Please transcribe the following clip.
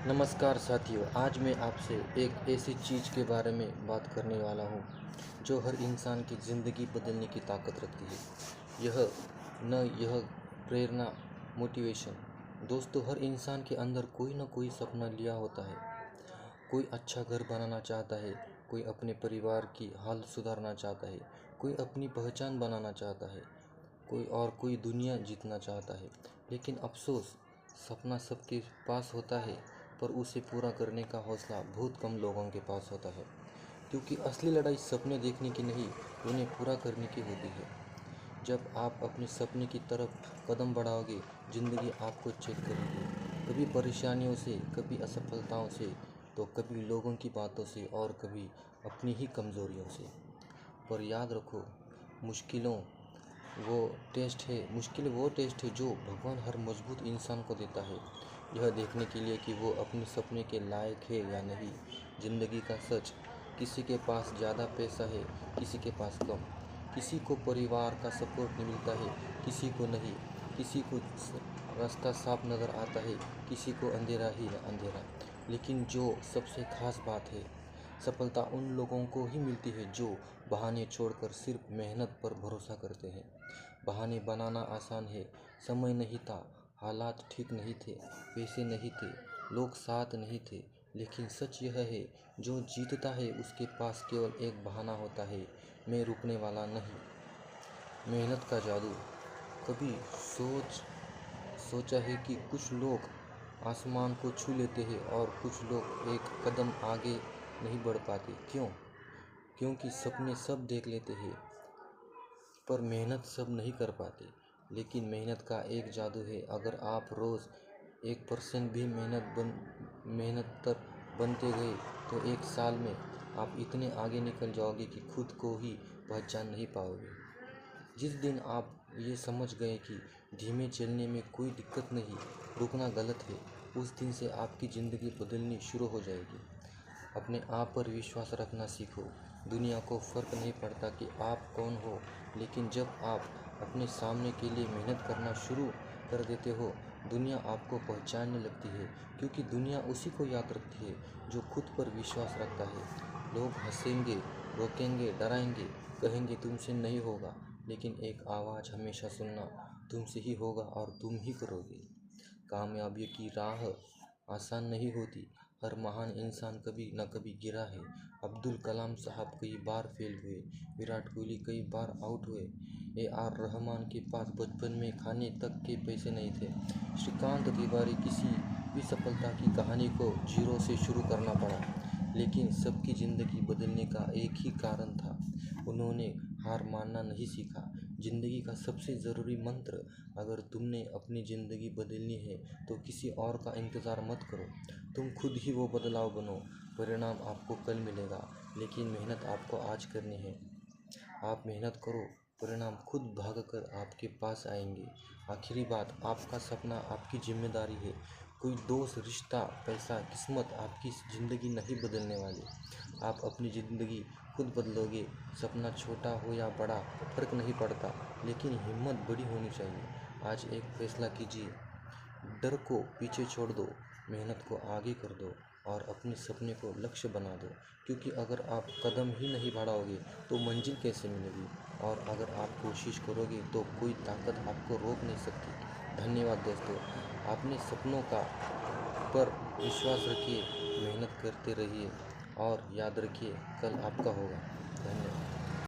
नमस्कार साथियों, आज मैं आपसे एक ऐसी चीज़ के बारे में बात करने वाला हूँ जो हर इंसान की ज़िंदगी बदलने की ताकत रखती है। यह प्रेरणा, मोटिवेशन। दोस्तों, हर इंसान के अंदर कोई ना कोई सपना लिया होता है। कोई अच्छा घर बनाना चाहता है, कोई अपने परिवार की हालत सुधारना चाहता है, कोई अपनी पहचान बनाना चाहता है, कोई दुनिया जीतना चाहता है। लेकिन अफसोस, सपना सबके पास होता है, पर उसे पूरा करने का हौसला बहुत कम लोगों के पास होता है। क्योंकि असली लड़ाई सपने देखने की नहीं, उन्हें पूरा करने की होती है। जब आप अपने सपने की तरफ कदम बढ़ाओगे, जिंदगी आपको चेक करेगी। कभी परेशानियों से, कभी असफलताओं से, तो कभी लोगों की बातों से और कभी अपनी ही कमज़ोरियों से। पर याद रखो, मुश्किलों मुश्किल वो टेस्ट है जो भगवान हर मजबूत इंसान को देता है, यह देखने के लिए कि वो अपने सपने के लायक है या नहीं। ज़िंदगी का सच, किसी के पास ज़्यादा पैसा है, किसी के पास कम। किसी को परिवार का सपोर्ट नहीं मिलता है, किसी को नहीं। किसी को रास्ता साफ नज़र आता है, किसी को अंधेरा ही अंधेरा। लेकिन जो सबसे खास बात है, सफलता उन लोगों को ही मिलती है जो बहाने छोड़कर सिर्फ मेहनत पर भरोसा करते हैं। बहाने बनाना आसान है। समय नहीं था, हालात ठीक नहीं थे, पैसे नहीं थे, लोग साथ नहीं थे। लेकिन सच यह है, जो जीतता है उसके पास केवल एक बहाना होता है, मैं रुकने वाला नहीं। मेहनत का जादू। कभी सोचा है कि कुछ लोग आसमान को छू लेते हैं और कुछ लोग एक कदम आगे नहीं बढ़ पाते। क्यों? क्योंकि सपने सब देख लेते हैं, पर मेहनत सब नहीं कर पाते। लेकिन मेहनत का एक जादू है, अगर आप रोज़ 1% भी मेहनतर बनते गए, तो 1 साल में आप इतने आगे निकल जाओगे कि खुद को ही पहचान नहीं पाओगे। जिस दिन आप ये समझ गए कि धीमे चलने में कोई दिक्कत नहीं, रुकना गलत है, उस दिन से आपकी ज़िंदगी बदलनी शुरू हो जाएगी। अपने आप पर विश्वास रखना सीखो। दुनिया को फ़र्क नहीं पड़ता कि आप कौन हो, लेकिन जब आप अपने सामने के लिए मेहनत करना शुरू कर देते हो, दुनिया आपको पहचानने लगती है। क्योंकि दुनिया उसी को याद रखती है जो खुद पर विश्वास रखता है। लोग हंसेंगे, रोकेंगे, डराएंगे, कहेंगे तुमसे नहीं होगा, लेकिन एक आवाज़ हमेशा सुनना, तुमसे ही होगा और तुम ही करोगे। कामयाबी की राह आसान नहीं होती। हर महान इंसान कभी न कभी गिरा है। अब्दुल कलाम साहब कई बार फेल हुए, विराट कोहली कई बार आउट हुए, AR रहमान के पास बचपन में खाने तक के पैसे नहीं थे, श्रीकांत तिवारी किसी भी सफलता की कहानी को जीरो से शुरू करना पड़ा। लेकिन सबकी ज़िंदगी बदलने का एक ही कारण था, उन्होंने हार मानना नहीं सीखा। ज़िंदगी का सबसे ज़रूरी मंत्र, अगर तुमने अपनी ज़िंदगी बदलनी है तो किसी और का इंतज़ार मत करो, तुम खुद ही वो बदलाव बनो। परिणाम आपको कल मिलेगा, लेकिन मेहनत आपको आज करनी है। आप मेहनत करो, परिणाम खुद भागकर आपके पास आएंगे। आखिरी बात, आपका सपना आपकी जिम्मेदारी है। कोई दोस्त, रिश्ता, पैसा, किस्मत आपकी ज़िंदगी नहीं बदलने वाले। आप अपनी ज़िंदगी खुद बदलोगे। सपना छोटा हो या बड़ा, फ़र्क नहीं पड़ता, लेकिन हिम्मत बड़ी होनी चाहिए। आज एक फैसला कीजिए, डर को पीछे छोड़ दो, मेहनत को आगे कर दो और अपने सपने को लक्ष्य बना दो। क्योंकि अगर आप कदम ही नहीं बढ़ाओगे तो मंजिल कैसे मिलेगी, और अगर आप कोशिश करोगे तो कोई ताकत आपको रोक नहीं सकती। धन्यवाद दोस्तों, अपने सपनों का पर विश्वास रखिए, मेहनत करते रहिए और याद रखिए, कल आपका होगा। धन्यवाद।